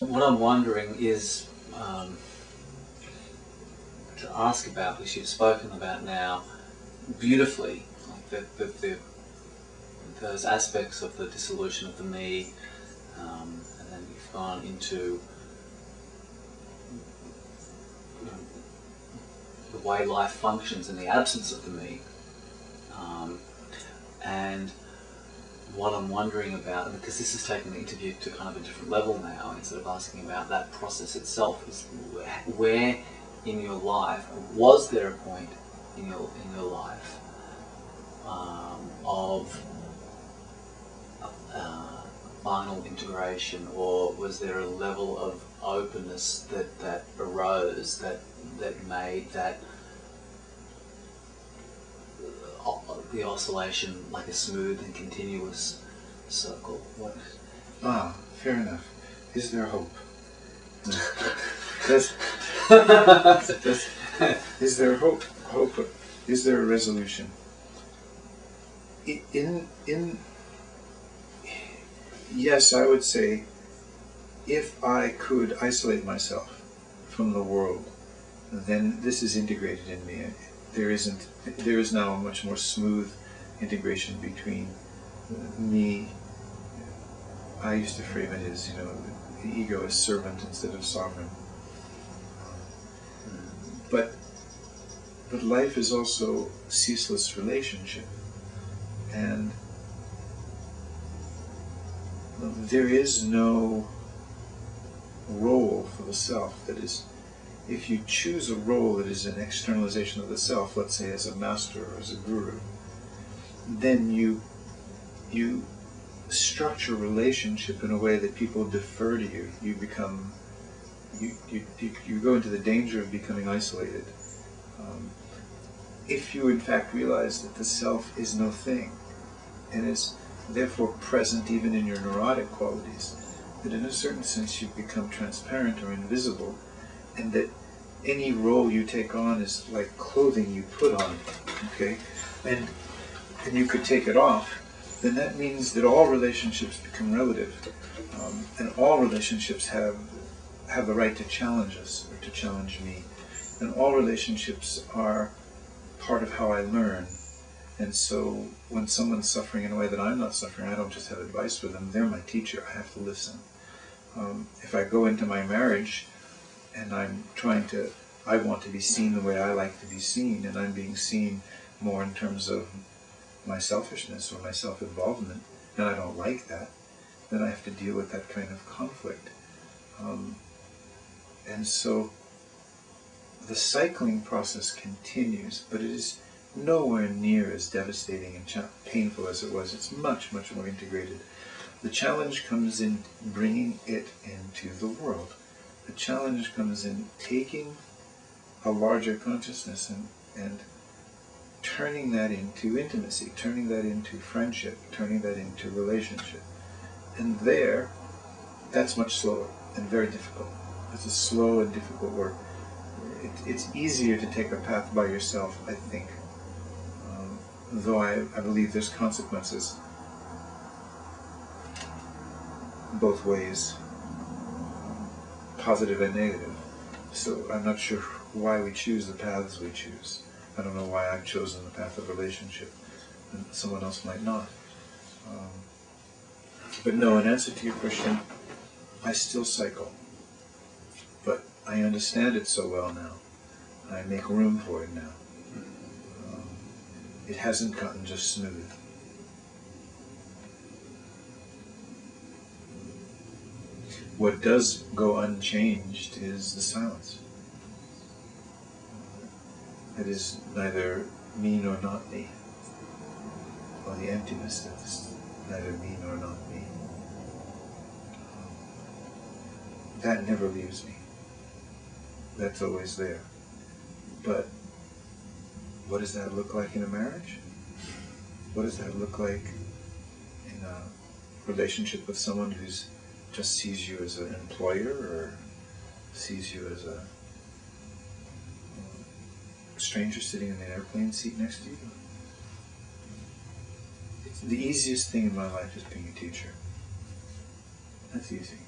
What I'm wondering is to ask about, which you've spoken about now beautifully, like those aspects of the dissolution of the me, and then you've gone into the way life functions in the absence of the me. And what I'm wondering about, because this has taken the interview to kind of a different level now, instead of asking about that process itself, is where in your life, was there a point in your life of final integration, or was there a level of openness that arose that made that the oscillation like a smooth and continuous circle? What? Fair enough. Is there hope? Is there hope? Is there a resolution? Yes, I would say, if I could isolate myself from the world, then this is integrated in me. There is now a much more smooth integration between me. I used to frame it as, the ego as servant instead of sovereign. But life is also ceaseless relationship, and there is no role for the self. That is, if you choose a role that is an externalization of the self, let's say as a master or as a guru, then you structure relationship in a way that people defer to you. You become, you go into the danger of becoming isolated. If you in fact realize that the self is no thing, and is therefore present even in your neurotic qualities, that in a certain sense you become transparent or invisible, and that any role you take on is like clothing you put on, okay? And you could take it off, then that means that all relationships become relative, and all relationships have the right to challenge us, or to challenge me, and all relationships are part of how I learn. And so when someone's suffering in a way that I'm not suffering, I don't just have advice for them, they're my teacher, I have to listen. If I go into my marriage and I want to be seen the way I like to be seen, and I'm being seen more in terms of my selfishness or my self-involvement, and I don't like that, then I have to deal with that kind of conflict. And so the cycling process continues, but it is nowhere near as devastating and painful as it was. It's much, much more integrated. The challenge comes in bringing it into the world. The challenge comes in taking a larger consciousness and turning that into intimacy, turning that into friendship, turning that into relationship. And that's much slower and very difficult. It's a slow and difficult work. It's easier to take a path by yourself, I think. Though I believe there's consequences both ways, positive and negative. So I'm not sure why we choose the paths we choose. I don't know why I've chosen the path of relationship, and someone else might not. But no, in answer to your question, I still cycle. But I understand it so well now. I make room for it now. It hasn't gotten just smooth. What does go unchanged is the silence. It is neither me nor not me, or the emptiness that is neither me nor not me. That never leaves me. That's always there. But what does that look like in a marriage? What does that look like in a relationship with someone who's just sees you as an employer, or sees you as a stranger sitting in the airplane seat next to you? The easiest thing in my life is being a teacher. That's easy.